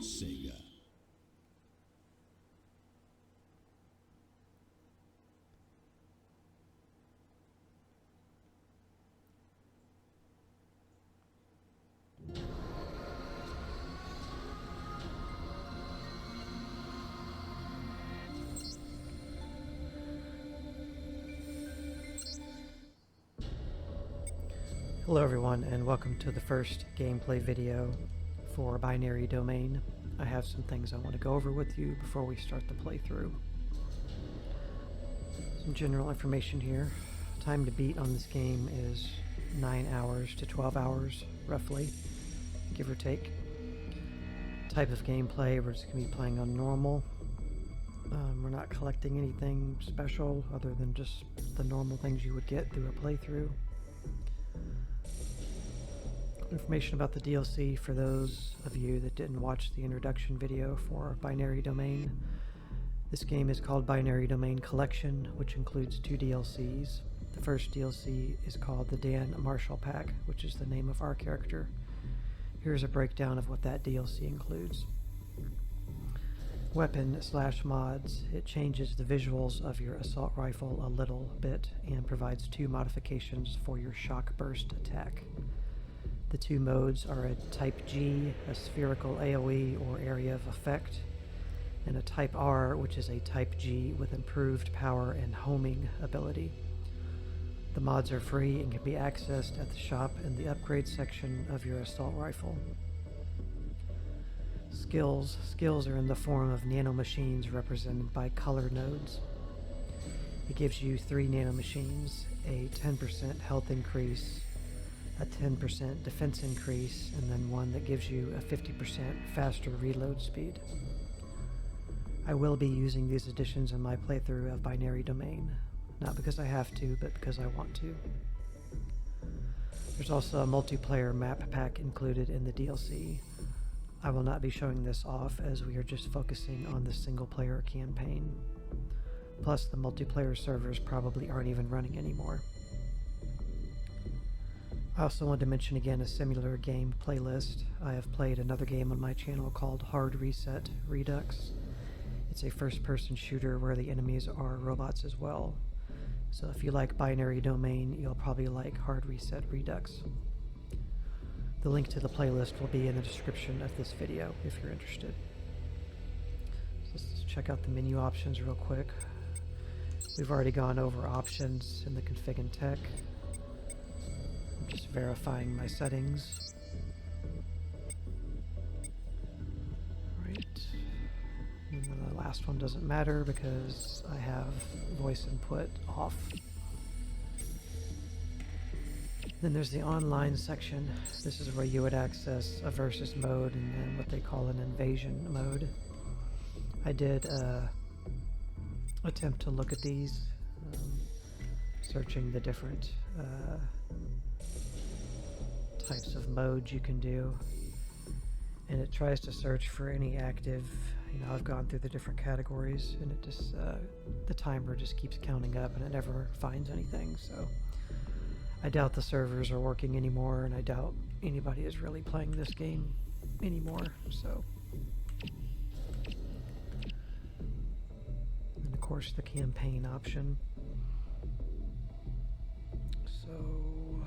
Sega. Hello everyone, and welcome to the first gameplay video for Binary Domain. I have some things I want to go over with you before we start the playthrough. Some general information here. Time to beat on this game is 9 hours to 12 hours, roughly, give or take. Type of gameplay, we're just going to be playing on normal. We're not collecting anything special other than just the normal things you would get through a playthrough. Information about the DLC for those of you that didn't watch the introduction video for Binary Domain. This game is called Binary Domain Collection, which includes 2 DLCs. The first DLC is called the Dan Marshall Pack, which is the name of our character. Here's a breakdown of what that DLC includes. Weapon/mods. It changes the visuals of your assault rifle a little bit and provides 2 modifications for your shock burst attack. The 2 modes are a Type G, a spherical AoE or area of effect, and a Type R, which is a Type G with improved power and homing ability. The mods are free and can be accessed at the shop in the upgrade section of your assault rifle. Skills. Skills are in the form of nanomachines represented by color nodes. It gives you 3 nanomachines, a 10% health increase, a 10% defense increase, and then one that gives you a 50% faster reload speed. I will be using these additions in my playthrough of Binary Domain, not because I have to, but because I want to. There's also a multiplayer map pack included in the DLC. I will not be showing this off as we are just focusing on the single player campaign. Plus the multiplayer servers probably aren't even running anymore. I also want to mention again a similar game playlist. I have played another game on my channel called Hard Reset Redux. It's a first-person shooter where the enemies are robots as well. So if you like Binary Domain, you'll probably like Hard Reset Redux. The link to the playlist will be in the description of this video if you're interested. So let's check out the menu options real quick. We've already gone over options in the config and tech. Just verifying my settings. Right. And then the last one doesn't matter because I have voice input off. Then there's the online section. This is where you would access a versus mode and then what they call an invasion mode. I did attempt to look at these, searching the different types of modes you can do, and it tries to search for any active. I've gone through the different categories and it just the timer just keeps counting up and it never finds anything. So I doubt the servers are working anymore, and I doubt anybody is really playing this game anymore. So, and of course the campaign option. So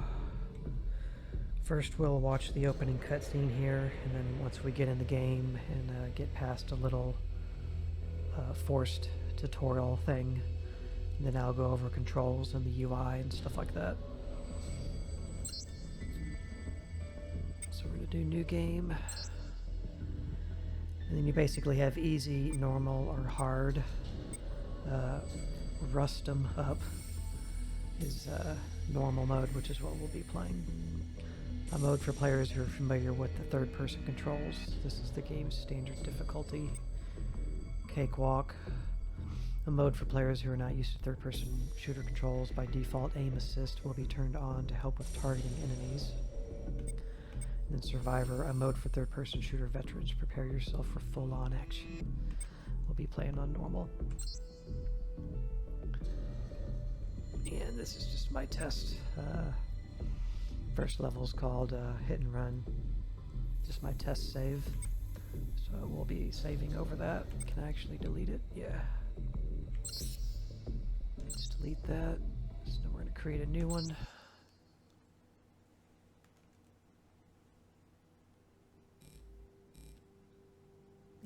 first we'll watch the opening cutscene here, and then once we get in the game and get past a little forced tutorial thing, then I'll go over controls and the UI and stuff like that. So we're going to do new game. And then you basically have easy, normal, or hard. Rust 'em up is normal mode, which is what we'll be playing. A mode for players who are familiar with the third-person controls. This is the game's standard difficulty. Cakewalk. A mode for players who are not used to third-person shooter controls. By default, aim assist will be turned on to help with targeting enemies. And then Survivor, a mode for third-person shooter veterans. Prepare yourself for full-on action. We'll be playing on normal. And this is just my test. First level is called Hit and Run. Just my test save. So So we'll be saving over that. Can I actually delete it? Yeah. Let's delete that. So we're going to create a new one.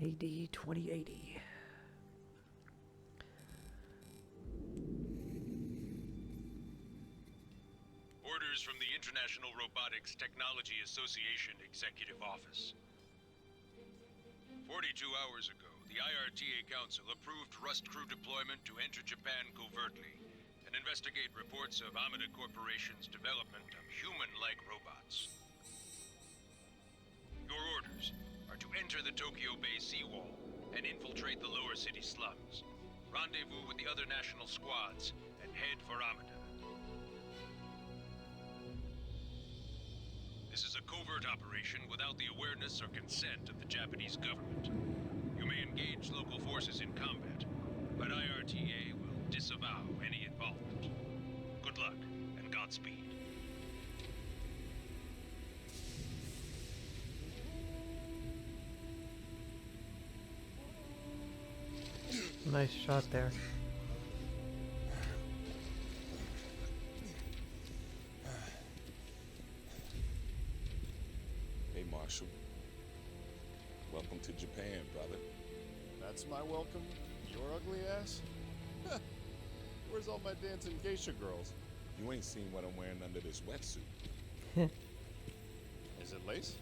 AD 2080. Orders from the International Robotics Technology Association Executive Office. 42 hours ago, the IRTA Council approved Rust Crew deployment to enter Japan covertly and investigate reports of Amida Corporation's development of human-like robots. Your orders are to enter the Tokyo Bay seawall and infiltrate the lower city slums. Rendezvous with the other national squads and head for Amida. This is a covert operation without the awareness or consent of the Japanese government. You may engage local forces in combat, but IRTA will disavow any involvement. Good luck and Godspeed. Nice shot there. Hey, Marshall. Welcome to Japan, brother. That's my welcome? Your ugly ass? Where's all my dancing geisha girls? You ain't seen what I'm wearing under this wetsuit. Is it lace?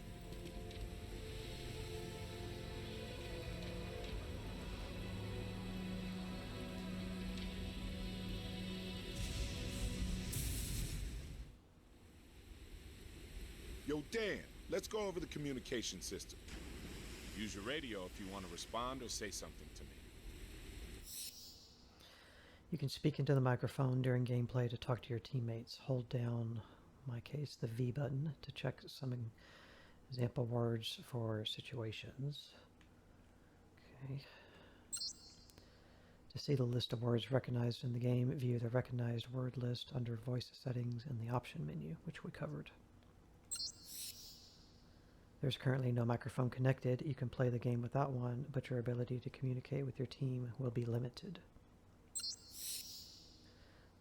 Yo, Dan, let's go over the communication system. Use your radio if you want to respond or say something to me. You can speak into the microphone during gameplay to talk to your teammates. Hold down, in my case, the V button to check some example words for situations. Okay. To see the list of words recognized in the game, view the recognized word list under voice settings in the option menu, which we covered. There's currently no microphone connected. You can play the game without one, but your ability to communicate with your team will be limited.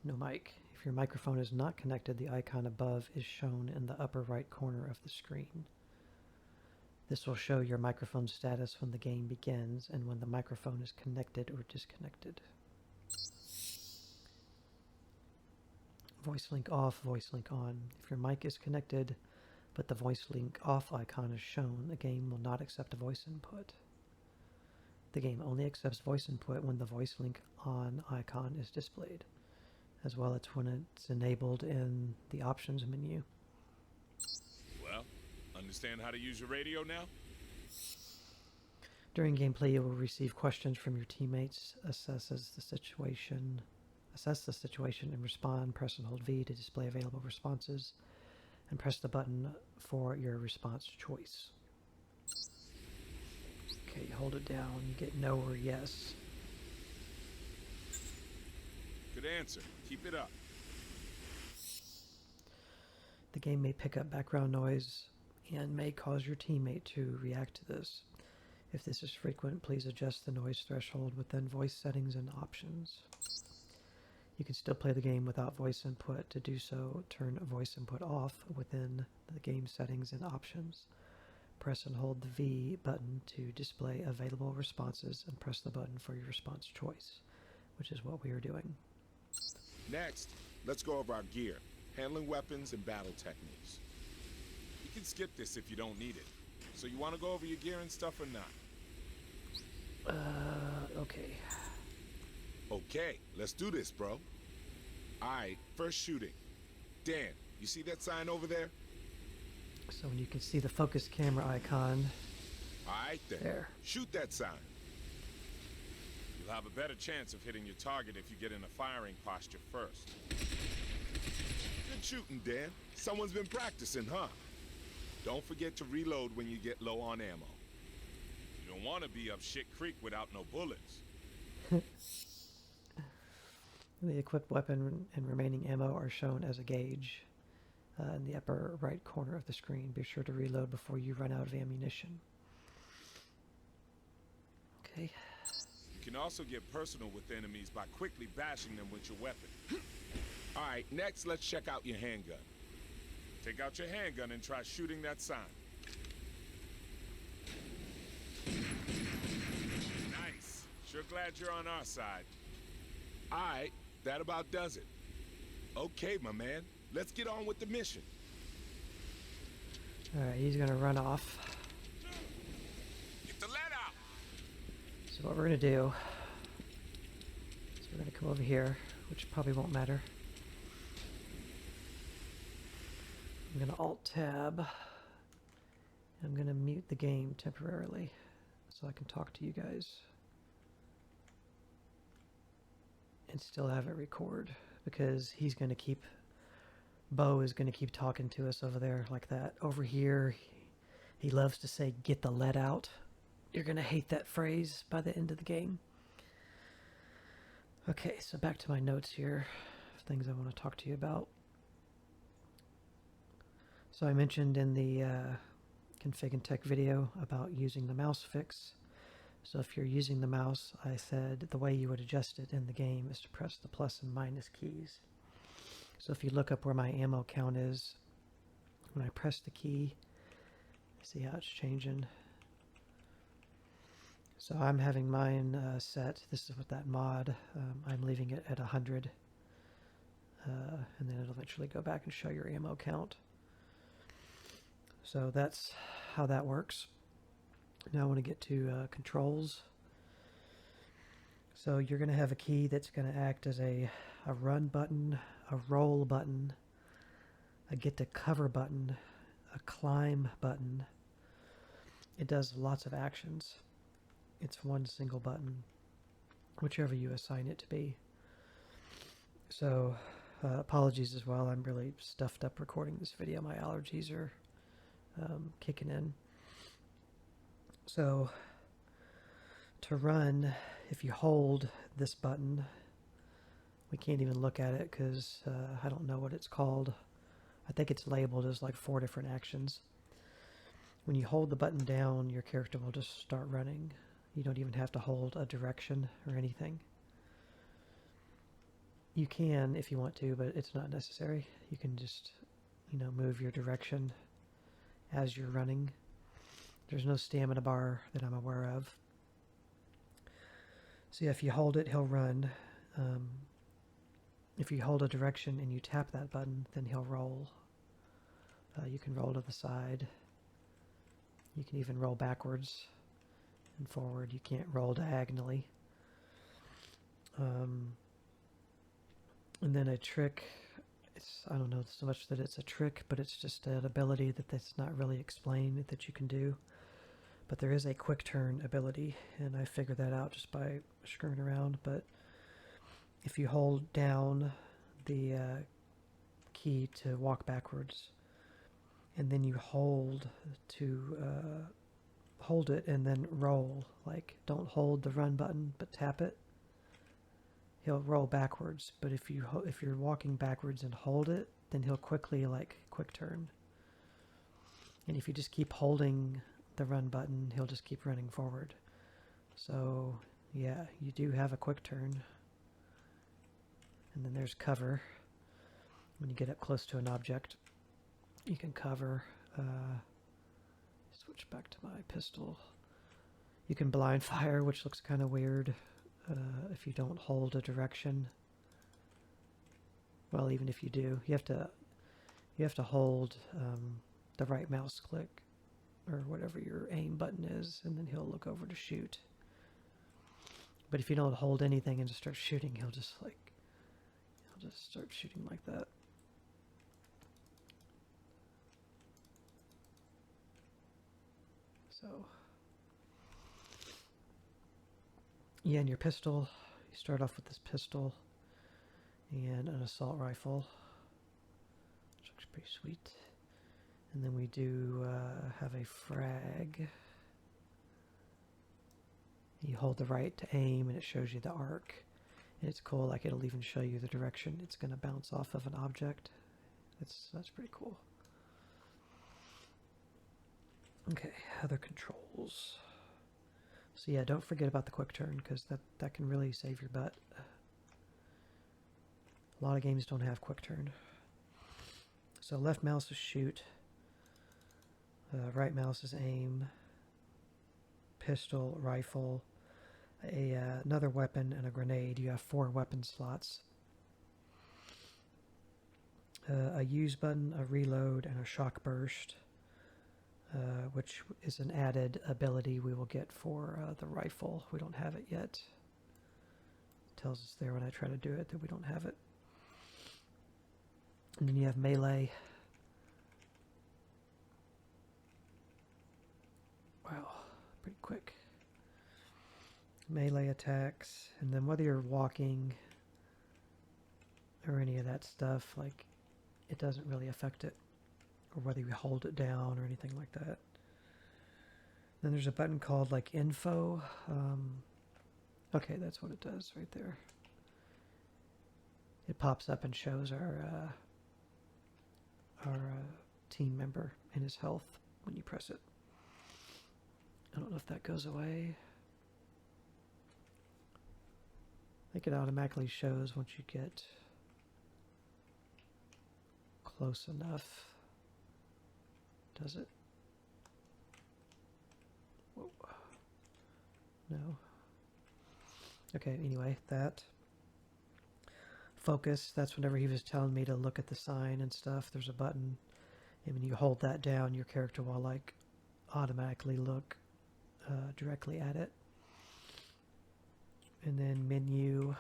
No mic. If your microphone is not connected, the icon above is shown in the upper right corner of the screen. This will show your microphone status when the game begins and when the microphone is connected or disconnected. Voice link off, voice link on. If your mic is connected, but the voice link off icon is shown, the game will not accept a voice input. The game only accepts voice input when the voice link on icon is displayed, as well as when it's enabled in the options menu. Well, understand how to use your radio now? During gameplay, you will receive questions from your teammates, assess the situation and respond. Press and hold V to display available responses, and press the button for your response choice. Okay, hold it down. You get no or yes. Good answer. Keep it up. The game may pick up background noise and may cause your teammate to react to this. If this is frequent, please adjust the noise threshold within voice settings and options. You can still play the game without voice input. To do so, turn voice input off within the game settings and options. Press and hold the V button to display available responses and press the button for your response choice, which is what we are doing. Next, let's go over our gear, handling weapons, and battle techniques. You can skip this if you don't need it. So you want to go over your gear and stuff or not? Okay. Okay, let's do this, bro. Alright, first shooting. Dan, you see that sign over there? So when you can see the focus camera icon, Alright then, there. Shoot that sign. You'll have a better chance of hitting your target if you get in a firing posture first. Good shooting, Dan. Someone's been practicing, huh? Don't forget to reload when you get low on ammo. You don't want to be up shit creek without no bullets. The equipped weapon and remaining ammo are shown as a gauge in the upper right corner of the screen. Be sure to reload before you run out of ammunition. Okay. You can also get personal with enemies by quickly bashing them with your weapon. Alright, next let's check out your handgun. Take out your handgun and try shooting that sign. Nice. Sure glad you're on our side. Alright, that about does it. Okay, my man. Let's get on with the mission. Alright, he's gonna run off. Get the lead out! So what we're gonna do is we're gonna come over here, which probably won't matter. I'm gonna Alt-Tab. I'm gonna mute the game temporarily so I can talk to you guys and still have it record, because he's gonna keep, Bo is gonna keep talking to us over there like that. Over here, he loves to say, "Get the lead out." You're gonna hate that phrase by the end of the game. Okay, so back to my notes here, things I want to talk to you about. So I mentioned in the Config and Tech video about using the mouse fix. So if you're using the mouse, I said the way you would adjust it in the game is to press the plus and minus keys. So if you look up where my ammo count is, when I press the key, see how it's changing. So I'm having mine set. This is with that mod. I'm leaving it at 100. And then it'll eventually go back and show your ammo count. So that's how that works. Now I want to get to controls. So you're going to have a key that's going to act as a run button, a roll button, a get to cover button, a climb button. It does lots of actions. It's one single button, whichever you assign it to be. So apologies as well, I'm really stuffed up recording this video. My allergies are kicking in. So to run, if you hold this button, we can't even look at it because I don't know what it's called. I think it's labeled as like 4 different actions. When you hold the button down, your character will just start running. You don't even have to hold a direction or anything. You can if you want to, but it's not necessary. You can just, move your direction as you're running. There's no stamina bar that I'm aware of. So yeah, if you hold it, he'll run. If you hold a direction and you tap that button, then he'll roll. You can roll to the side. You can even roll backwards and forward. You can't roll diagonally. And then a trick, I don't know so much that it's a trick, but it's just an ability that's not really explained that you can do. But there is a quick turn ability, and I figured that out just by screwing around. But if you hold down the key to walk backwards, and then you hold it and then roll, like don't hold the run button but tap it, he'll roll backwards. But if you're walking backwards and hold it, then he'll quickly quick turn. And if you just keep holding the run button, he'll just keep running forward. So yeah, you do have a quick turn. And then there's cover. When you get up close to an object, you can cover. Switch back to my pistol. You can blind fire, which looks kind of weird if you don't hold a direction. Well, even if you do, you have to hold the right mouse click or whatever your aim button is, and then he'll look over to shoot. But if you don't hold anything and just start shooting, he'll just start shooting like that. So yeah, and your pistol, you start off with this pistol and an assault rifle, which looks pretty sweet. And then we do have a frag. You hold the right to aim and it shows you the arc. And it's cool, it'll even show you the direction it's going to bounce off of an object. That's pretty cool. Okay, other controls. So yeah, don't forget about the quick turn, because that can really save your butt. A lot of games don't have quick turn. So left mouse is shoot, right mouse is aim, pistol, rifle, another weapon, and a grenade. You have 4 weapon slots. A use button, a reload, and a shock burst, which is an added ability we will get for the rifle. We don't have it yet. It tells us there when I try to do it that we don't have it. And then you have melee. Wow, pretty quick. Melee attacks, and then whether you're walking or any of that stuff, like, it doesn't really affect it, or whether you hold it down or anything like that. Then there's a button called like info. Okay, that's what it does right there. It pops up and shows our team member and his health when you press it. I don't know if that goes away. I think it automatically shows once you get close enough. Does it? Whoa. No. Okay, anyway, that. Focus, that's whenever he was telling me to look at the sign and stuff. There's a button, and when you hold that down, your character will like automatically look directly at it. And then menu,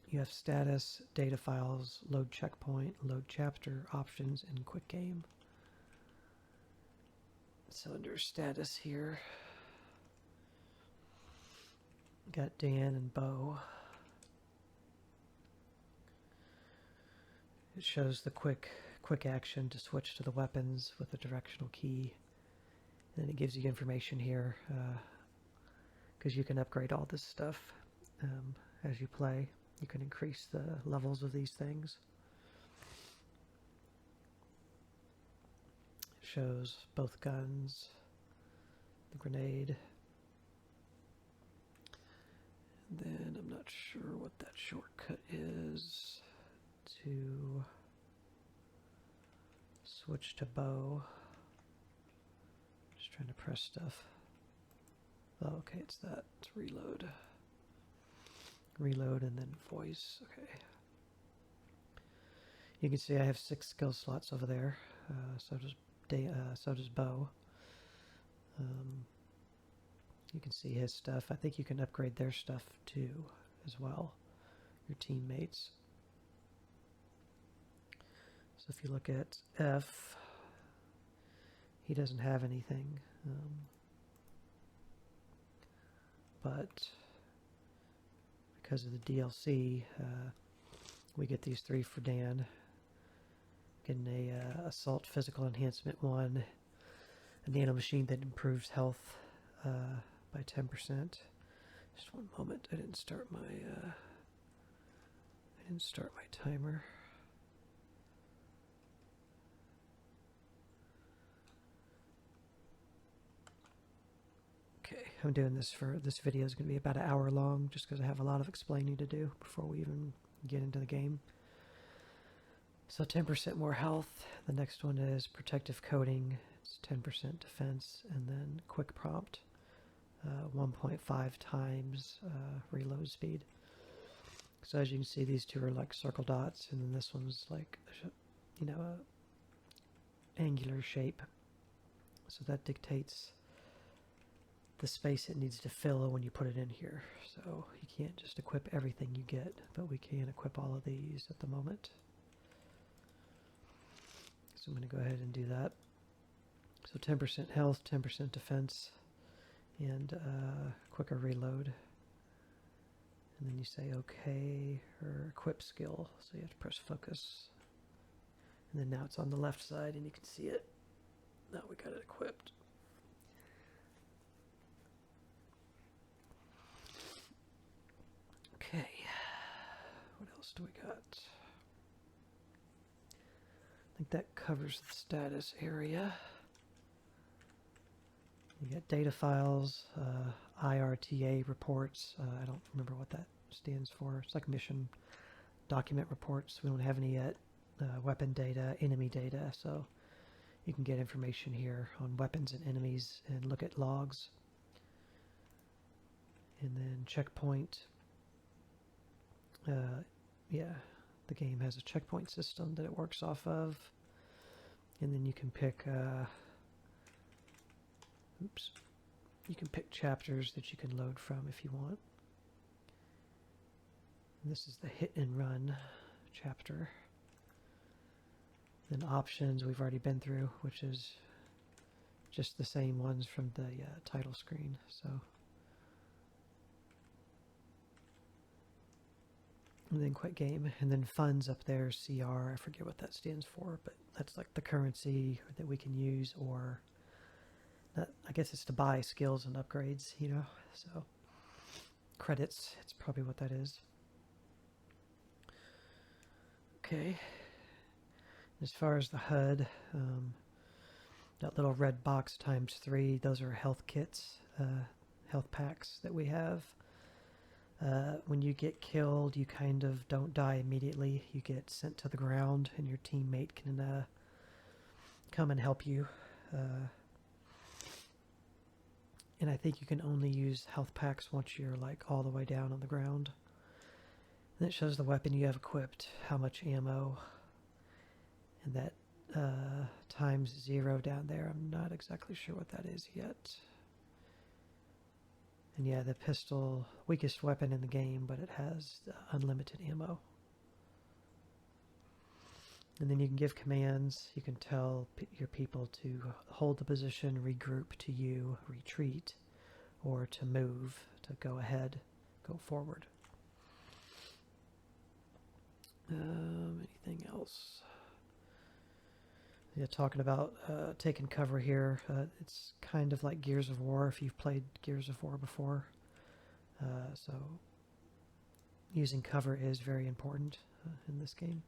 you have status, data files, load checkpoint, load chapter, options, and quick game. So under status here, got Dan and Bo. It shows the quick action to switch to the weapons with the directional key. And then it gives you information here, because you can upgrade all this stuff as you play. You can increase the levels of these things. It shows both guns, the grenade. And then I'm not sure what that shortcut is to switch to bow. Just trying to press stuff. Oh, okay, it's that. It's reload. Reload and then voice. Okay. You can see I have 6 skill slots over there. So does Bo. You can see his stuff. I think you can upgrade their stuff too, as well. Your teammates. So if you look at F, he doesn't have anything. But because of the DLC, we get these 3 for Dan. Getting a assault physical enhancement 1, a nano machine that improves health by 10%. Just one moment, I didn't start my timer. Okay, I'm doing this video is going to be about an hour long, just because I have a lot of explaining to do before we even get into the game. So 10% more health. The next one is protective coating. It's 10% defense, and then quick prompt, 1.5 times reload speed. So as you can see, these 2 are like circle dots, and then this one's like, you know, a angular shape. So that dictates the space it needs to fill when you put it in here. So you can't just equip everything you get, but we can equip all of these at the moment. So I'm going to go ahead and do that. So 10% health, 10% defense, and quicker reload. And then you say OK, or equip skill. So you have to press focus. And then now it's on the left side and you can see it. Now we got it equipped. Okay, what else do we got? I think that covers the status area. You get data files, IRTA reports. I don't remember what that stands for. It's like mission document reports. We don't have any yet. Weapon data, enemy data. So you can get information here on weapons and enemies and look at logs. And then checkpoint. Yeah, the game has a checkpoint system that it works off of. And then you can pick you can pick chapters that you can load from if you want. And this is the hit and run chapter. Then options we've already been through, which is just the same ones from the title screen. So, and then quit game, and then funds up there, CR. I forget what that stands for, but that's like the currency that we can use, or that, I guess it's to buy skills and upgrades, you know. So credits, it's probably what that is. Okay. As far as the HUD, that little red box ×3, those are health kits, health packs that we have. When you get killed, you kind of don't die immediately. You get sent to the ground, and your teammate can come and help you. And I think you can only use health packs once you're like all the way down on the ground. And it shows the weapon you have equipped, how much ammo, and that ×0 down there. I'm not exactly sure what that is yet. And yeah, the pistol, weakest weapon in the game, but it has unlimited ammo. And then you can give commands. You can tell your people to hold the position, regroup to you, retreat, or to move, to go ahead, go forward. Anything else? Yeah, talking about taking cover here. It's kind of like Gears of War if you've played Gears of War before. So using cover is very important in this game.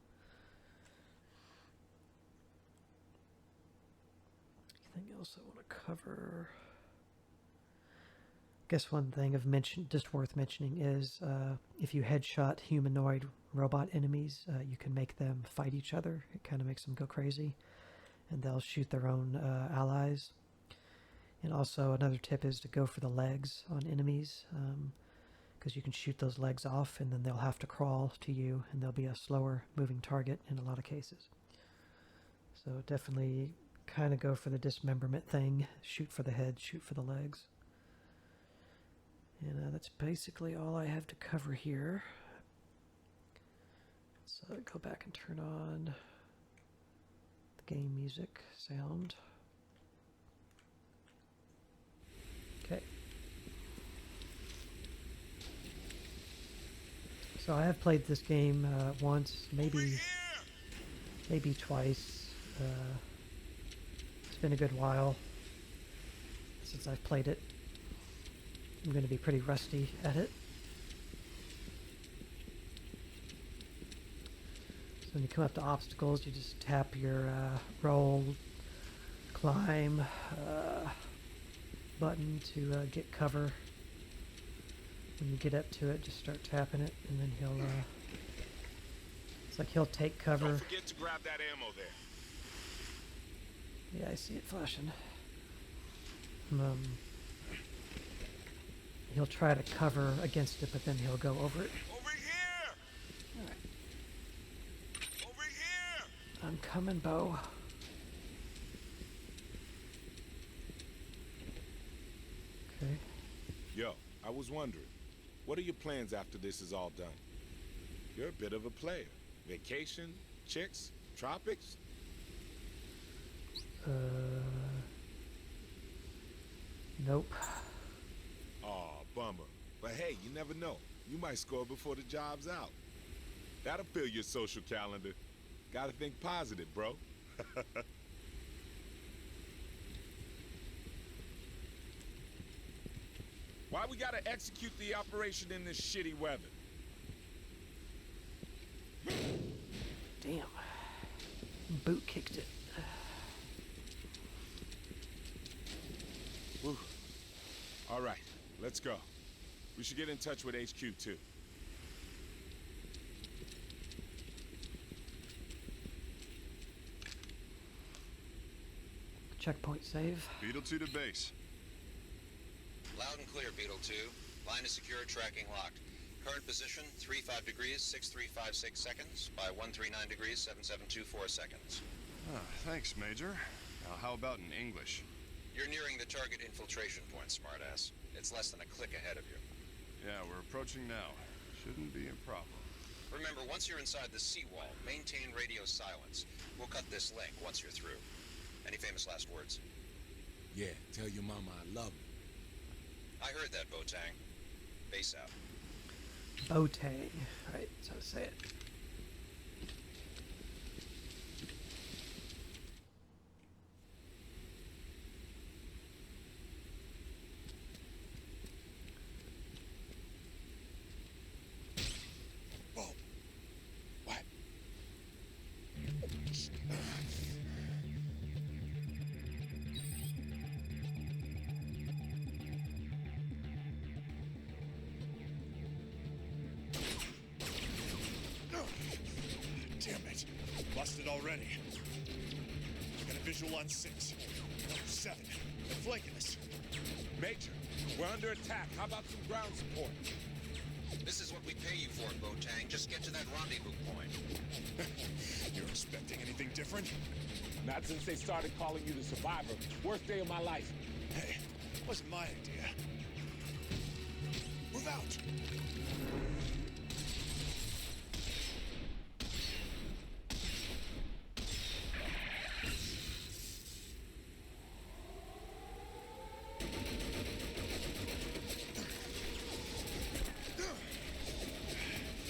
Anything else I want to cover? I guess one thing just worth mentioning is if you headshot humanoid robot enemies, you can make them fight each other. It kind of makes them go crazy, and they'll shoot their own allies. And also another tip is to go for the legs on enemies, because you can shoot those legs off and then they'll have to crawl to you, and they'll be a slower moving target in a lot of cases. So definitely kind of go for the dismemberment thing. Shoot for the head, shoot for the legs. And that's basically all I have to cover here. Let's go back and turn on the game music sound. Okay. So I have played this game once, maybe twice. It's been a good while since I've played it. I'm going to be pretty rusty at it. So when you come up to obstacles, you just tap your roll, climb button to get cover. When you get up to it, just start tapping it, and then he'll it's like he'll take cover. Don't forget to grab that ammo there. Yeah, I see it flashing. He'll try to cover against it, but then he'll go over it. Over here! All right. Over here! I'm coming, Bo. Okay. Yo, I was wondering, what are your plans after this is all done? You're a bit of a player. Vacation, chicks, tropics? Nope. Aw, bummer. But hey, you never know. You might score before the job's out. That'll fill your social calendar. Gotta think positive, bro. Why we gotta execute the operation in this shitty weather? Damn. Boot kicked it. Whew. All right, let's go. We should get in touch with HQ too. Checkpoint save. Beetle 2 to base. Loud and clear, Beetle 2. Line is secure, tracking locked. Current position, 35 degrees, 6356 seconds, by 139 degrees, 7724 seconds. Ah, thanks, Major. Now, how about in English? You're nearing the target infiltration point, smartass. It's less than a click ahead of you. Yeah, we're approaching now. Shouldn't be a problem. Remember, once you're inside the seawall, maintain radio silence. We'll cut this link once you're through. Any famous last words? Yeah, tell your mama I love her. I heard that, Botang. Base out. Botang. Right, that's how to say it. Whoa. What? Damn it. Busted already. Got a visual on 6. No, 7. They're flanking us. Major, we're under attack. How about some ground support? This is what we pay you for, Botang. Just get to that rendezvous point. You're expecting anything different? Not since they started calling you the survivor. Worst day of my life. Hey, wasn't my idea. Move out!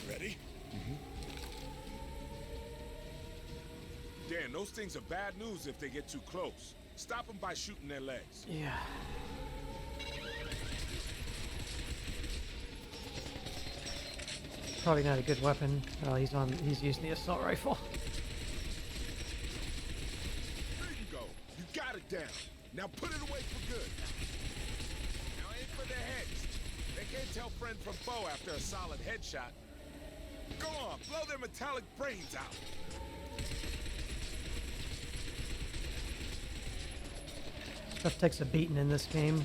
Ready? Dan, those things are bad news if they get too close. Stop them by shooting their legs. Yeah. Probably not a good weapon. Oh, he's using the assault rifle. There you go. You got it down. Now put it away for good. Now aim for their heads. They can't tell friend from foe after a solid headshot. Go on, blow their metallic brains out. Stuff takes a beating in this game.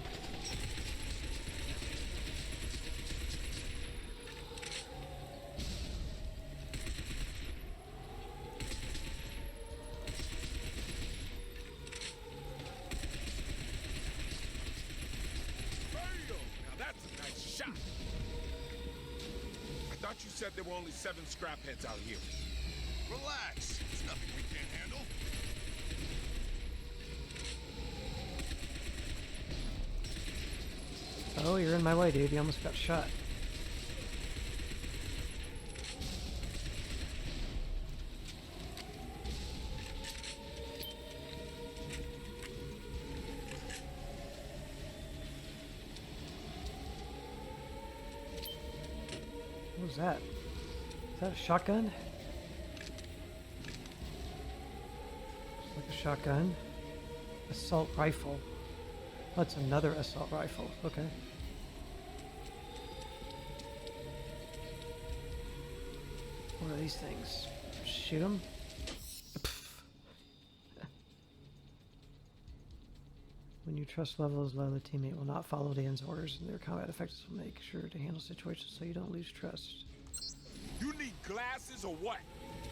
Now that's a nice shot. I thought you said there were only 7 scrapheads out here. Relax. There's nothing we can't handle. Oh, you're in my way, dude. You almost got shot. What was that? Is that a shotgun? Looks like a shotgun. Assault rifle. That's another assault rifle. Okay. What are these things? Shoot them? When your trust level is low, the teammate will not follow Dan's orders, and their combat effectiveness will make sure to handle situations so you don't lose trust. You need glasses or what?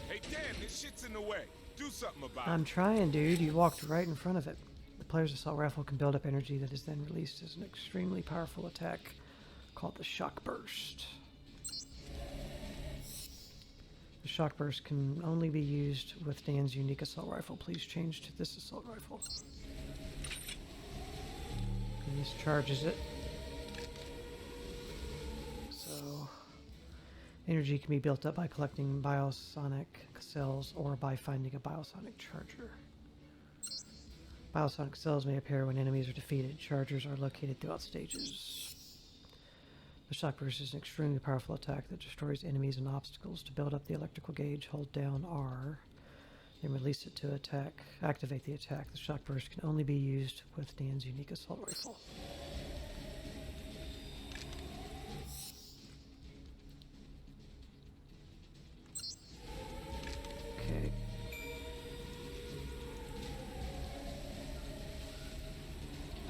Hey, Dan, this shit's in the way. Do something about I'm it. trying, dude. You walked right in front of it. The player's assault rifle can build up energy that is then released as an extremely powerful attack called the shock burst. The shock burst can only be used with Dan's unique assault rifle. Please change to this assault rifle. And this charges it. So, energy can be built up by collecting biosonic cells or by finding a biosonic charger. Biosonic cells may appear when enemies are defeated. Chargers are located throughout stages. The shock burst is an extremely powerful attack that destroys enemies and obstacles. To build up the electrical gauge, hold down R, then release it to activate the attack. The shock burst can only be used with Dan's unique assault rifle.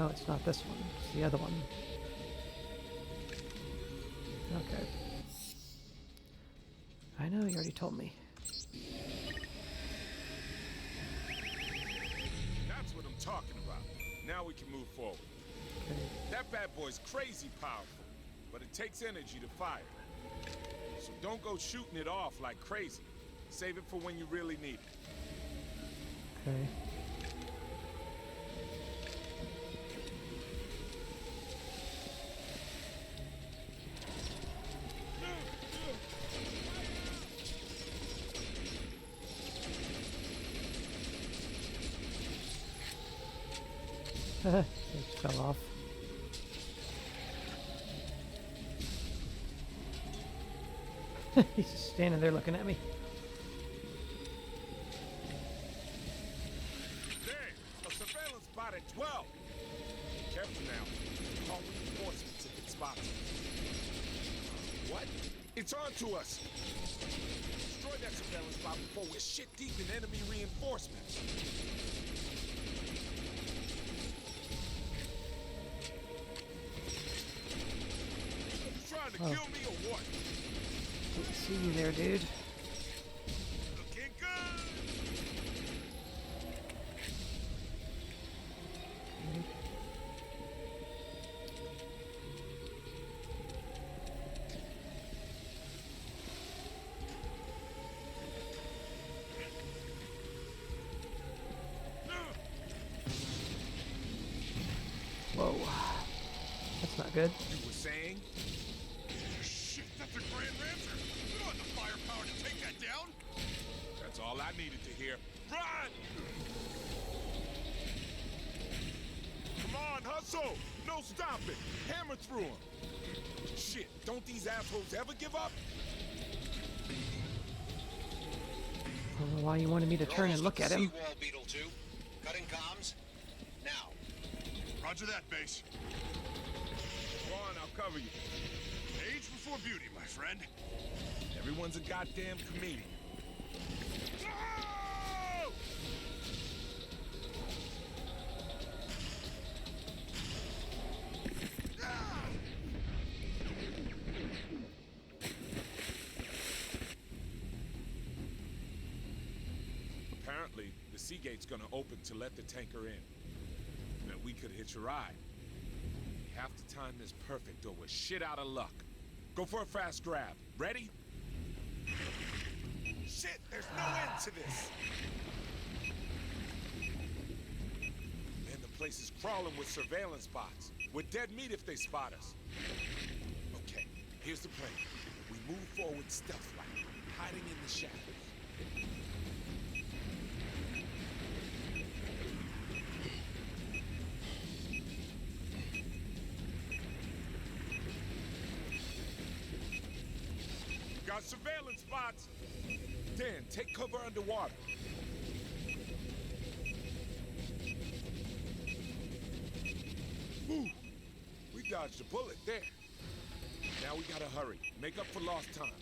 Oh, it's not this one. It's the other one. Okay. I know, you already told me. That's what I'm talking about. Now we can move forward. Okay. That bad boy's crazy powerful, but it takes energy to fire. So don't go shooting it off like crazy. Save it for when you really need it. Okay. It fell off. He's just standing there looking at me. There! A surveillance spot at 12! Careful now. Call reinforcements if it spots us. What? It's on to us! Destroy that surveillance spot before we're shit deep in enemy reinforcements. You trying to kill me or what? Didn't see you there, dude. Looking good! Whoa. That's not good. You were saying? Shit, that's a Grand Rancher. We don't have the firepower to take that down. That's all I needed to hear. Run! Come on, hustle! No stopping! Hammer through them! Shit, don't these assholes ever give up? I don't know why you wanted me to turn and look at him. Seawall, Beetle 2. Cutting comms. Now. Roger that, base. Go on, I'll cover you. Age before beauty, my friend. Everyone's a goddamn comedian. No! Apparently, the sea gate's gonna open to let the tanker in. Then we could hitch a ride. We have to time this perfect or we're shit out of luck. Go for a fast grab. Ready? Shit, there's no end to this. Man, the place is crawling with surveillance bots. We're dead meat if they spot us. Okay, here's the plan. We move forward stealth-like, hiding in the shadows. Got surveillance spots. Dan, take cover underwater. Whew. We dodged a bullet there. Now we gotta hurry. Make up for lost time.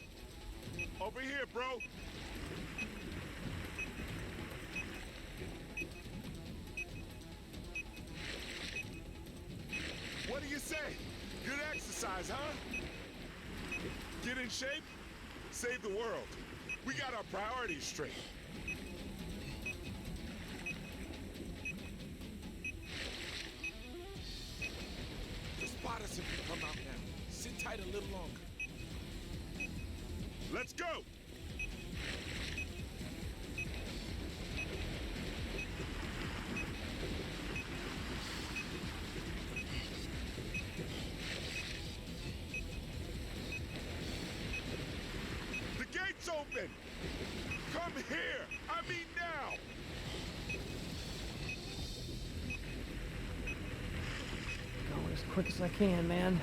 Over here, bro. What do you say? Good exercise, huh? Get in shape? Save the world. We got our priorities straight. The spotters have come out now. Sit tight a little longer. Let's go! The gate's open! Come here! I mean now! Going as quick as I can, man.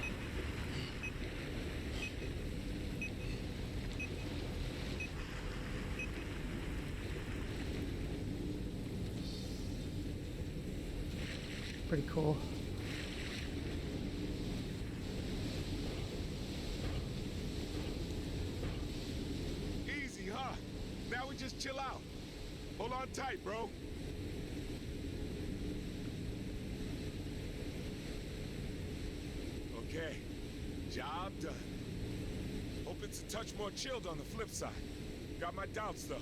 Pretty cool. Easy, huh? Now we just chill out. Hold on tight, bro. Okay, job done. Hope it's a touch more chilled on the flip side. Got my doubts, though.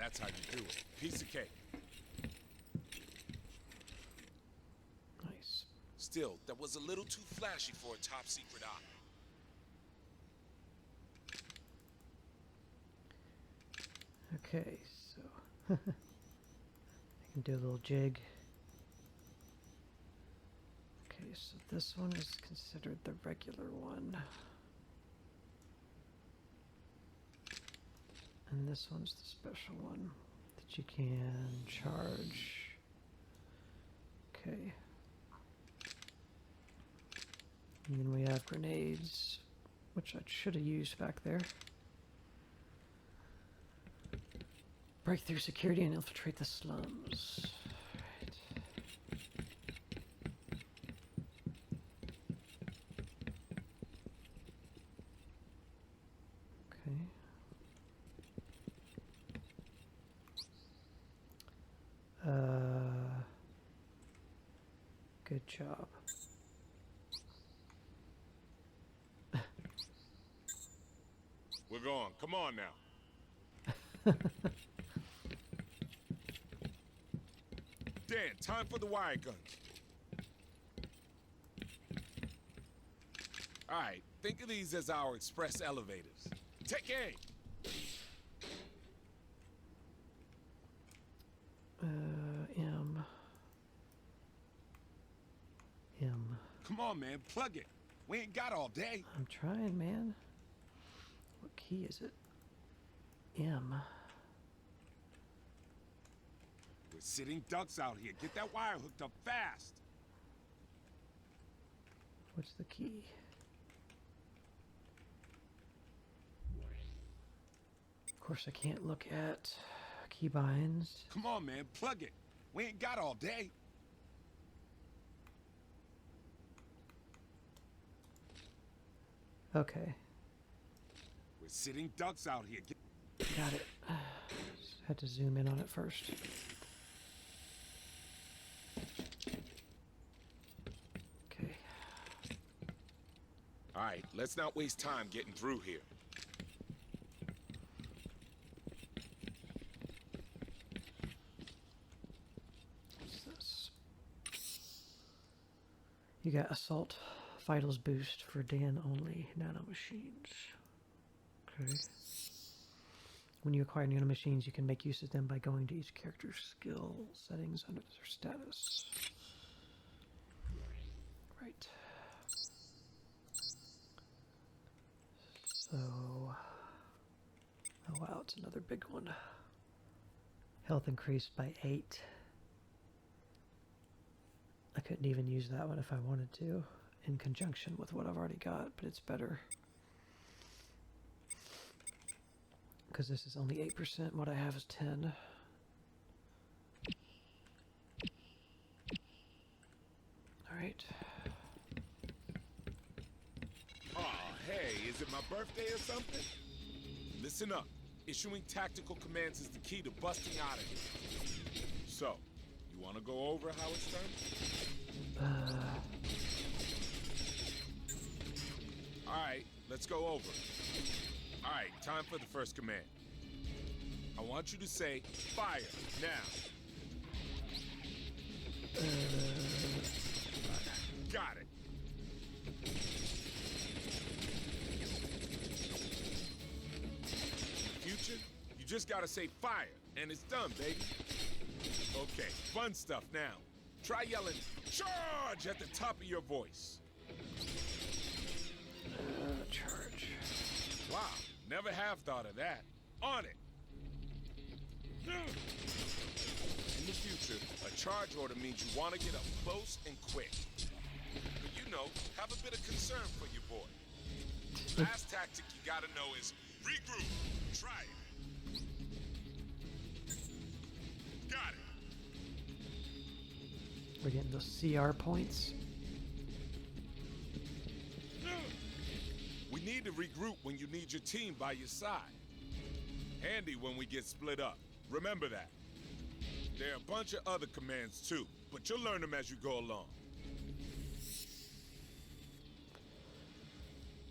That's how you do it. Piece of cake. Nice. Still, that was a little too flashy for a top secret op. Okay, so I can do a little jig. Okay, so this one is considered the regular one. And this one's the special one that you can charge. Okay. And then we have grenades, which I should have used back there. Break through security and infiltrate the slums. Right. Okay. Good job. We're going. Come on now. Dan, time for the wire guns. All right, think of these as our express elevators. Take aim. M. Come on, man, plug it. We ain't got all day. I'm trying, man. What key is it? M. We're sitting ducks out here. Get that wire hooked up fast. What's the key? Of course, I can't look at keybinds. Come on, man, plug it. We ain't got all day. Okay. We're sitting ducks out here. Got it. Just had to zoom in on it first. Okay. All right, let's not waste time getting through here. What's this? You got Assault Vitals boost for Dan only nanomachines. Okay. When you acquire nanomachines, you can make use of them by going to each character's skill settings under their status. Right. So, oh wow, it's another big one. Health increased by 8. I couldn't even use that one if I wanted to, in conjunction with what I've already got, but it's better. Because this is only 8%, what I have is 10. Alright. Aw, hey, is it my birthday or something? Listen up. Issuing tactical commands is the key to busting out of here. So, you want to go over how it's done? Alright, let's go over. Alright, time for the first command. I want you to say, fire, now. Got it. Future, you just gotta say fire, and it's done, baby. Okay, fun stuff now. Try yelling, charge, at the top of your voice. Charge. Wow, never have thought of that. On it. And the future, a charge order means you want to get up close and quick. But you know, have a bit of concern for your boy. Last tactic you gotta know is regroup. Try it. Got it. We're getting those CR points. We need to regroup when you need your team by your side. Handy when we get split up. Remember that. There are a bunch of other commands too, but you'll learn them as you go along.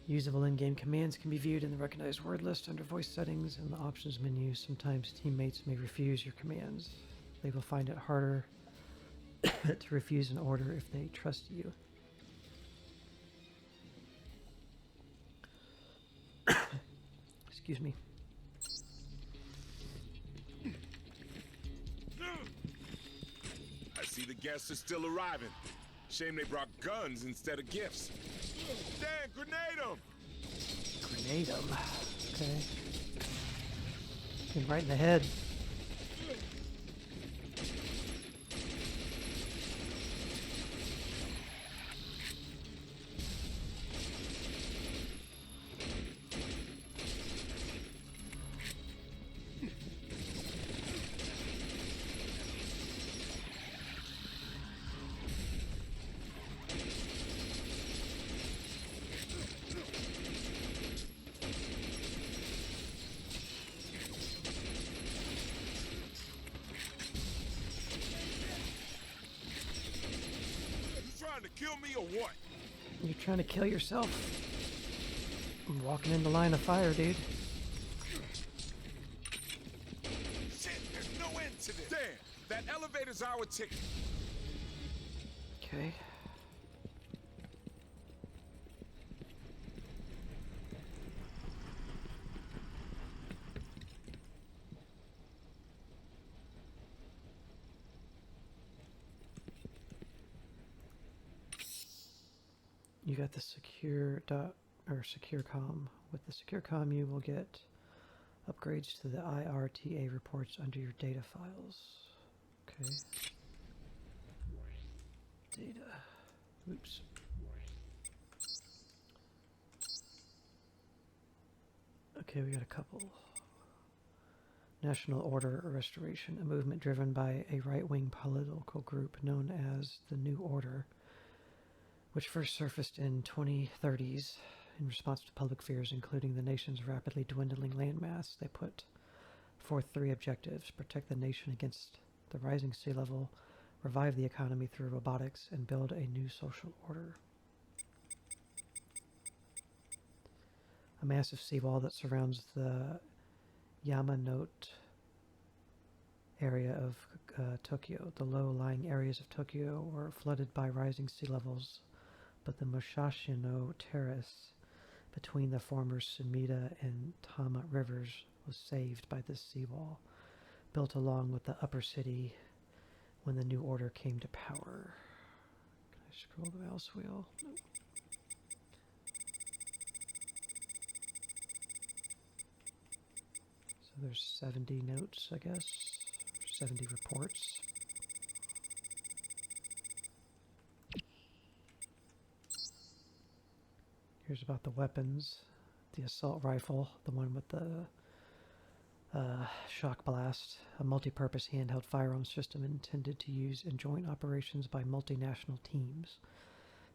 Usable in-game commands can be viewed in the recognized word list under voice settings in the options menu. Sometimes teammates may refuse your commands. They will find it harder to refuse an order if they trust you. Excuse me. I see the guests are still arriving. Shame they brought guns instead of gifts. Dan, grenade them! Grenade 'em. Okay. Hit him right in the head. To kill me or what? You're trying to kill yourself. I'm walking in the line of fire, dude. Shit, there's no end to this. Dan, that elevator's our ticket. Okay. You got the secure comm. With the secure comm, you will get upgrades to the IRTA reports under your data files. Okay. Data. Oops. Okay, we got a couple. National Order Restoration, a movement driven by a right-wing political group known as the New Order, which first surfaced in 2030s in response to public fears, including the nation's rapidly dwindling landmass. They put forth 3 objectives: protect the nation against the rising sea level, revive the economy through robotics, and build a new social order. A massive seawall that surrounds the Yamanote area of Tokyo. The low-lying areas of Tokyo were flooded by rising sea levels, but the Mushashino Terrace between the former Sumida and Tama rivers was saved by this seawall, built along with the upper city when the New Order came to power. Can I scroll the mouse wheel? Nope. So there's 70 notes, I guess, 70 reports. Here's about the weapons. The assault rifle, the one with the shock blast, a multi-purpose handheld firearm system intended to use in joint operations by multinational teams.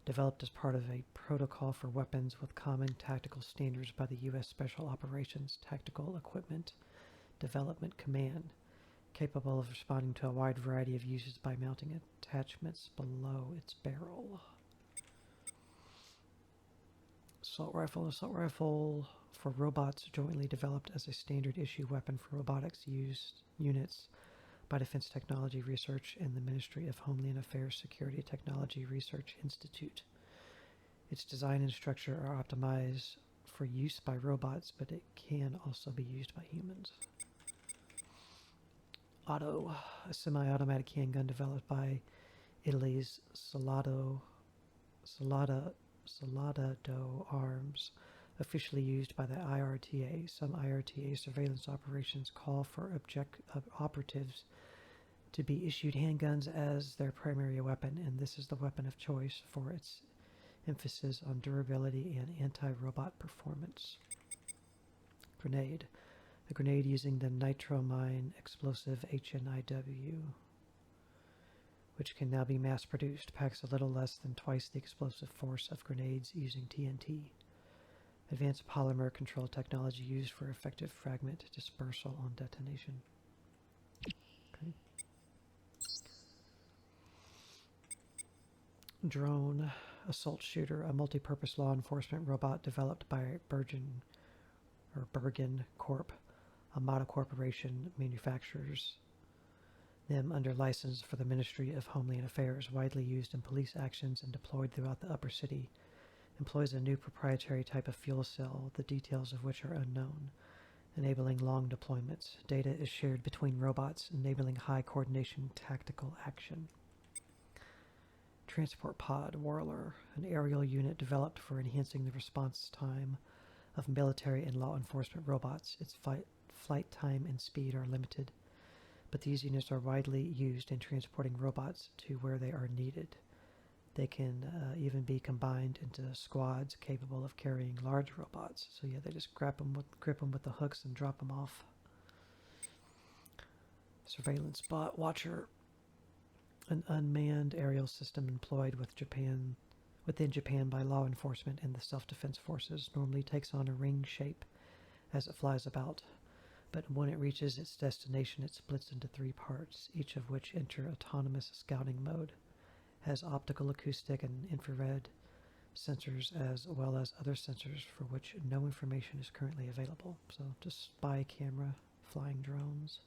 Developed as part of a protocol for weapons with common tactical standards by the U.S. Special Operations Tactical Equipment Development Command, capable of responding to a wide variety of uses by mounting attachments below its barrel. Assault rifle for robots, jointly developed as a standard issue weapon for robotics units by Defense Technology Research and the Ministry of Homeland Affairs Security Technology Research Institute. Its design and structure are optimized for use by robots, but it can also be used by humans. Auto, a semi-automatic handgun developed by Italy's Salado Arms, officially used by the IRTA. Some IRTA surveillance operations call for operatives to be issued handguns as their primary weapon, and this is the weapon of choice for its emphasis on durability and anti-robot performance. Grenade. A grenade using the nitromine explosive HNIW, which can now be mass-produced, packs a little less than twice the explosive force of grenades using TNT. Advanced polymer control technology used for effective fragment dispersal on detonation. Okay. Drone assault shooter, a multi-purpose law enforcement robot developed by Bergen Corp, a model corporation manufactures them under license for the Ministry of Homeland Affairs, widely used in police actions and deployed throughout the upper city. Employs a new proprietary type of fuel cell, the details of which are unknown, enabling long deployments. Data is shared between robots, enabling high coordination tactical action. Transport Pod Whirler, an aerial unit developed for enhancing the response time of military and law enforcement robots. Its flight time and speed are limited, but these units are widely used in transporting robots to where they are needed. They can even be combined into squads capable of carrying large robots. So yeah, they just grip them with the hooks and drop them off. Surveillance Bot Watcher, an unmanned aerial system employed within Japan by law enforcement and the self-defense forces, normally takes on a ring shape as it flies about, but when it reaches its destination it splits into 3 parts, each of which enter autonomous scouting mode. Has optical, acoustic, and infrared sensors as well as other sensors for which no information is currently available. So just spy camera, flying drones.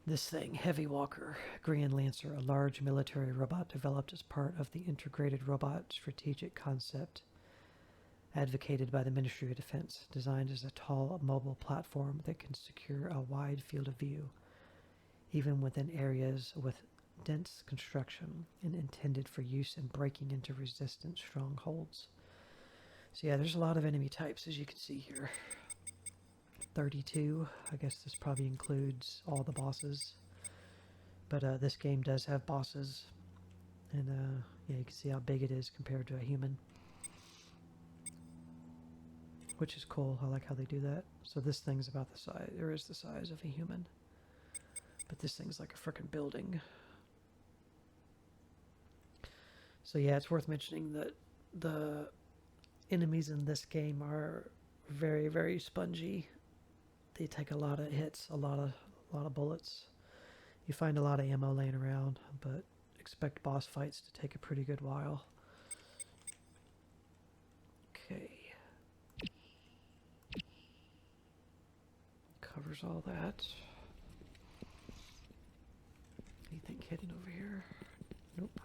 This thing, Heavy Walker, Grand Lancer, a large military robot developed as part of the Integrated Robot Strategic Concept advocated by the Ministry of Defense, designed as a tall mobile platform that can secure a wide field of view, even within areas with dense construction, and intended for use in breaking into resistant strongholds. So yeah, there's a lot of enemy types, as you can see here. 32. I guess this probably includes all the bosses. But this game does have bosses. And yeah, you can see how big it is compared to a human. Which is cool. I like how they do that. So this thing's about the size, or is the size of a human. But this thing's like a frickin' building. So yeah, it's worth mentioning that the enemies in this game are very, very spongy. They take a lot of hits, a lot of bullets. You find a lot of ammo laying around, but expect boss fights to take a pretty good while. Okay. Covers all that. Anything hidden over here? Nope.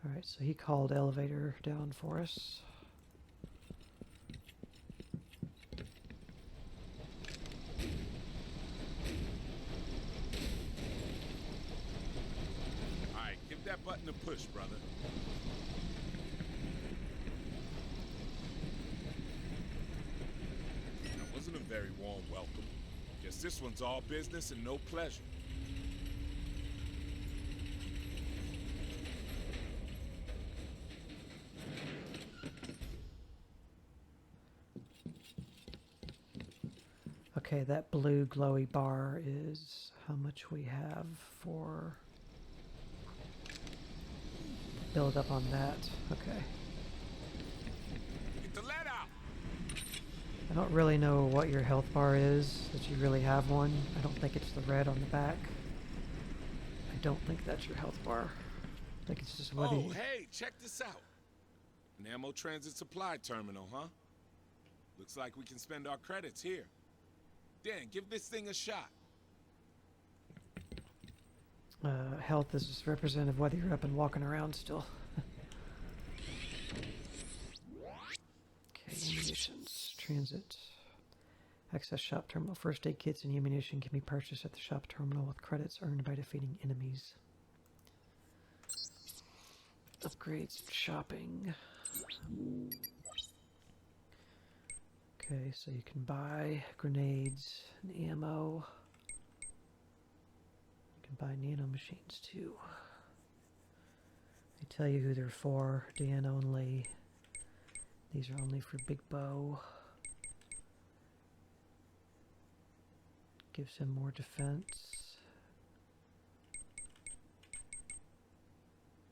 Alright, so he called elevator down for us. Alright, give that button a push, brother. That wasn't a very warm welcome. Guess this one's all business and no pleasure. Okay, that blue glowy bar is how much we have for build up on that. Okay. Get the lead out! I don't really know what your health bar is, that you really have one. I don't think it's the red on the back. I don't think that's your health bar. I think it's just whether Oh, hey, check this out. An ammo transit supply terminal, huh? Looks like we can spend our credits here. Dan, give this thing a shot. Health is just representative of whether you're up and walking around still. Okay, ammunitions, transit, access shop terminal. First aid kits and ammunition can be purchased at the shop terminal with credits earned by defeating enemies. Upgrades, shopping. Okay, so you can buy grenades and ammo. can buy nano machines too. They tell you who they're for. Dan only. These are only for Big Bow. Gives him more defense.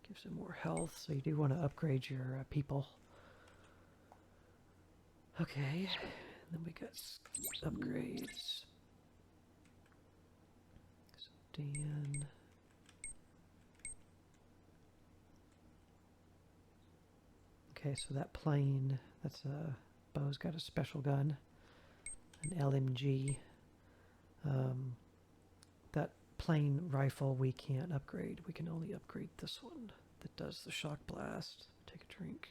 Gives him more health, so you do want to upgrade your people. Okay, then we got upgrades. So Dan. Okay, so that plane, that's a Bo's got a special gun, an LMG. That plane rifle we can't upgrade. We can only upgrade this one that does the shock blast. Take a drink.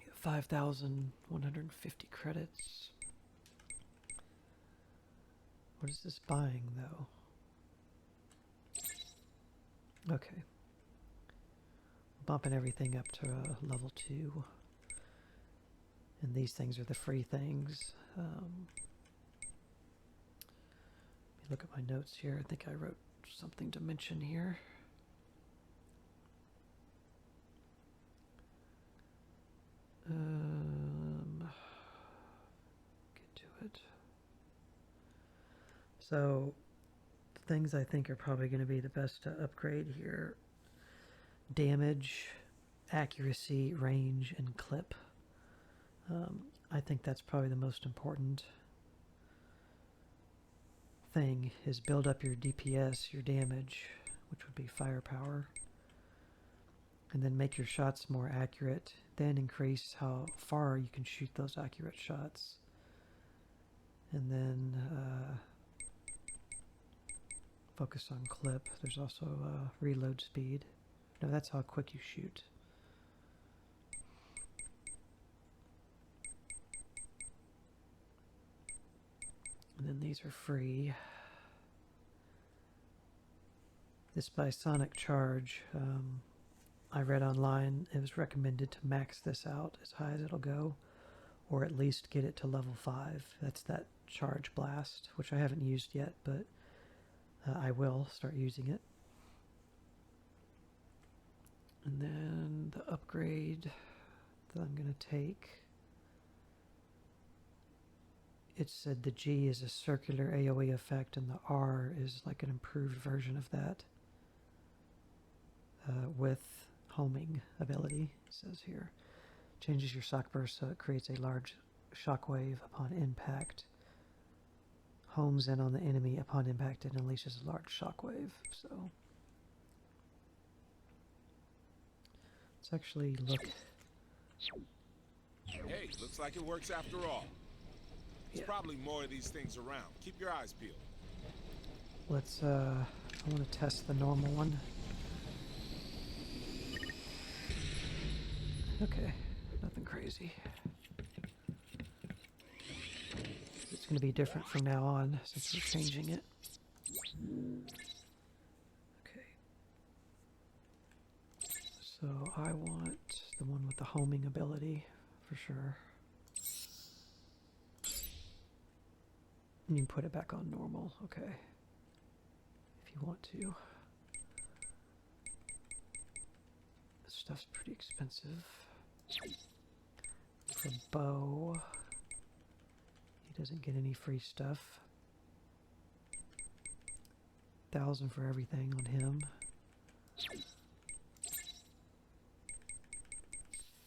Get 5,150 credits. What is this buying though? Okay. Bumping everything up to level 2. And these things are the free things. Let me look at my notes here. I think I wrote something to mention here. Get to it. So, the things I think are probably going to be the best to upgrade here: damage, accuracy, range, and clip. I think that's probably the most important thing, is build up your DPS, your damage, which would be firepower, and then make your shots more accurate, then increase how far you can shoot those accurate shots, and then focus on clip. There's also reload speed. No, that's how quick you shoot. And then these are free. This Bisonic Charge, I read online it was recommended to max this out as high as it'll go, or at least get it to level 5. That's that charge blast, which I haven't used yet, but I will start using it. And then the upgrade that I'm going to take, it said the G is a circular AoE effect and the R is like an improved version of that with homing ability, it says here. Changes your shock burst so it creates a large shockwave upon impact. Homes in on the enemy upon impact and unleashes a large shockwave. So let's actually look. Hey, looks like it works after all. There's probably more of these things around. Keep your eyes peeled. Let's, I want to test the normal one. Okay, nothing crazy. It's going to be different from now on since we're changing it. Okay. So I want the one with the homing ability for sure. You can put it back on normal, okay. If you want to. This stuff's pretty expensive. For Bo, he doesn't get any free stuff. 1,000 for everything on him.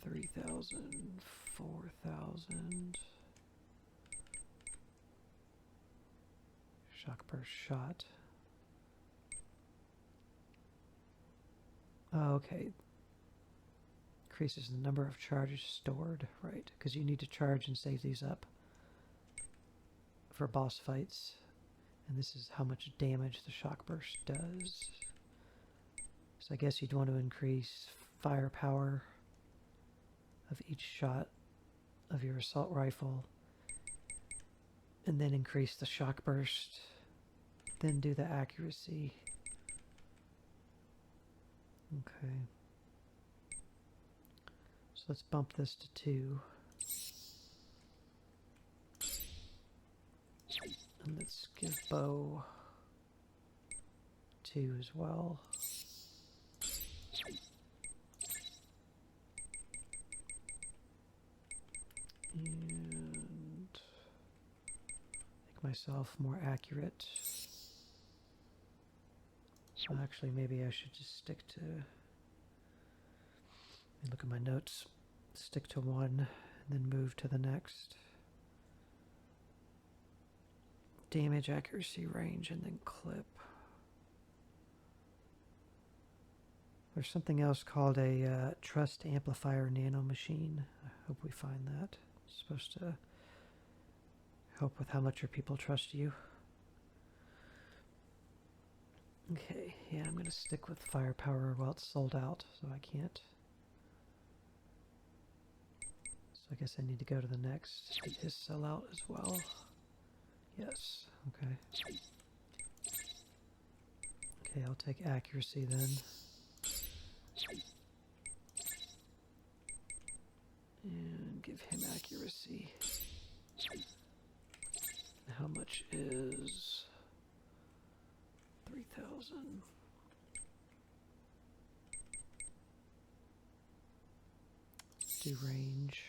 3,000, 4,000. Shock burst shot. Oh, okay. Increases the number of charges stored, right? Because you need to charge and save these up for boss fights. And this is how much damage the shock burst does. So I guess you'd want to increase firepower of each shot of your assault rifle, and then increase the shock burst, then do the accuracy. Okay. So let's bump this to 2. Let's give bow 2 as well. And make myself more accurate. Well, actually, maybe I should just stick to... Let me look at my notes. Stick to one, and then move to the next. Damage, accuracy, range, and then clip. There's something else called a Trust Amplifier Nano Machine. I hope we find that. It's supposed to help with how much your people trust you. Okay, yeah, I'm going to stick with firepower while it's sold out, so I can't. So I guess I need to go to the next. Did his sell out as well? Yes, okay. Okay, I'll take accuracy then. And give him accuracy. How much is 3,000? Do range.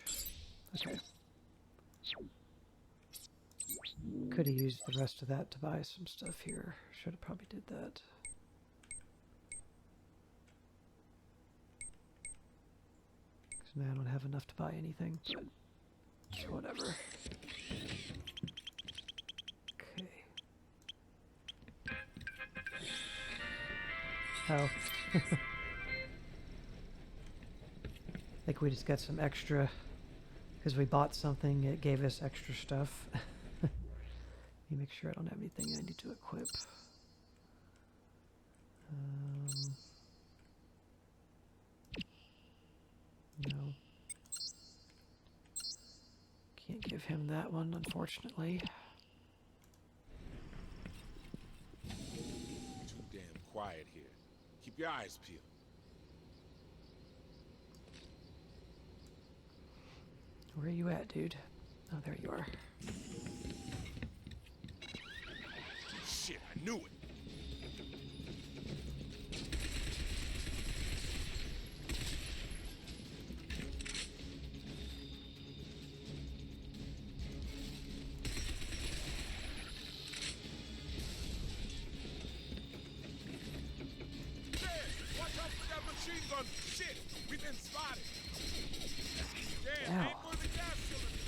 Okay. Could have used the rest of that to buy some stuff here. Should have probably did that. Because now I don't have enough to buy anything, but whatever. Okay. Oh. I think we just got some extra, because we bought something, it gave us extra stuff. Let me make sure I don't have anything I need to equip. No. Can't give him that one, unfortunately. Too damn quiet here. Keep your eyes peeled. Where are you at, dude? Oh, there you are. Shit, I knew it. Watch out for that machine gun! Shit! We've been spotted! Damn, Ow. aim for the gas cylinder!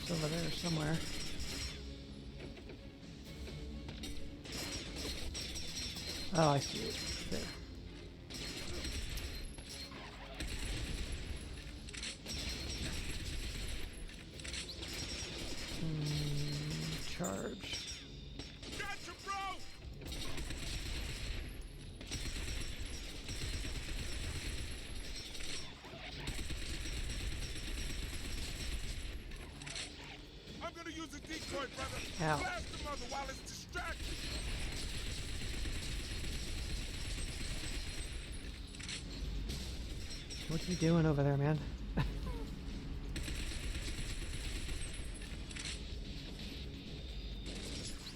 It's over there somewhere. Oh, I see it. There. Charge. Gotcha, bro! I'm gonna use a decoy, brother. Ow. Blast the mother while it's distracted. What are you doing over there, man?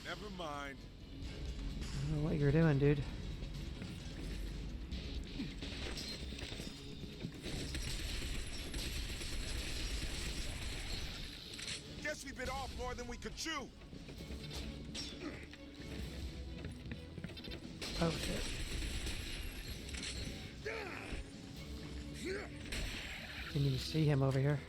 Never mind. I don't know what you're doing, dude. Guess we bit off more than we could chew. Oh, shit. Didn't even see him over here.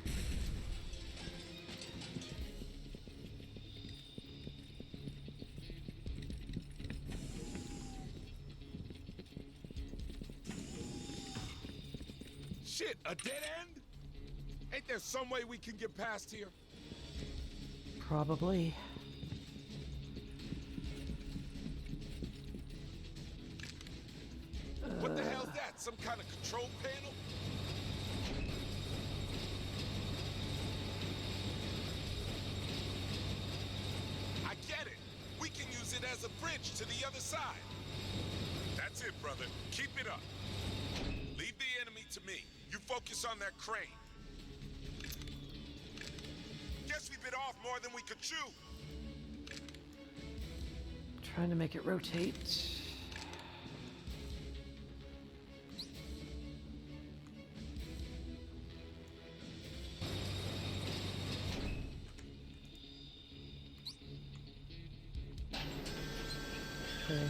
Shit, a dead end? Ain't there some way we can get past here? Probably. What the hell's that? Some kind of control panel? I get it. We can use it as a bridge to the other side. That's it, brother. Keep it up. Leave the enemy to me. You focus on that crane. Guess we bit off more than we could chew. Trying to make it rotate. Okay.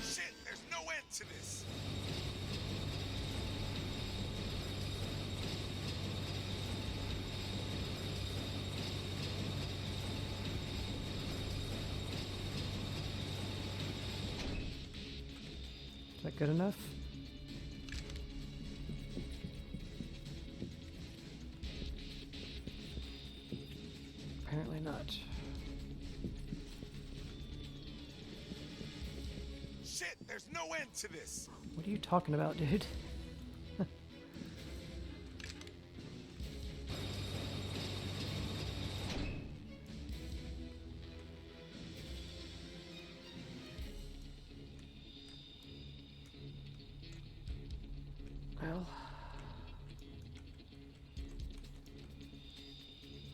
Shit, there's no end to this. Is that good enough? Apparently not. Shit, there's no end to this. What are you talking about, dude? Well.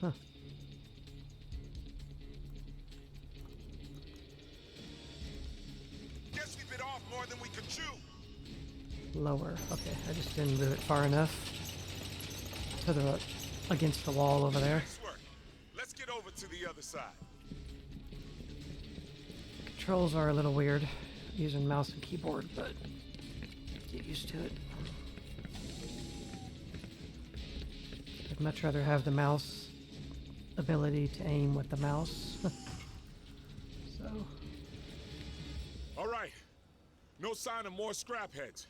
Huh. Guess we bit off more than we could chew. Lower. Okay, I just didn't move it far enough to the against the wall over there. Nice work. Let's get over to the other side. Controls are a little weird using mouse and keyboard, but get used to it. I'd much rather have the mouse ability to aim with the mouse. So. All right. No sign of more scrap heads.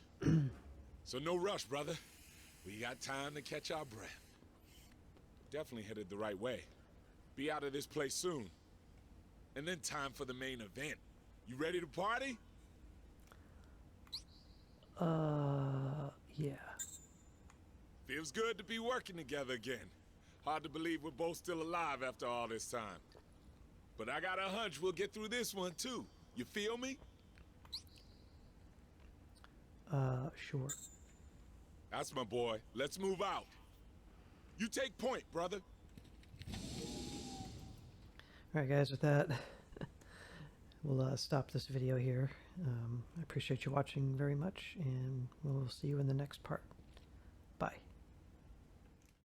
So no rush, brother. We got time to catch our breath. Definitely headed the right way. Be out of this place soon. And then time for the main event. You ready to party? Yeah. Feels good to be working together again. Hard to believe we're both still alive after all this time. But I got a hunch we'll get through this one too. You feel me? Sure. That's my boy. Let's move out. You take point, brother. Alright guys, with that, we'll stop this video here. I appreciate you watching very much, and we'll see you in the next part. Bye.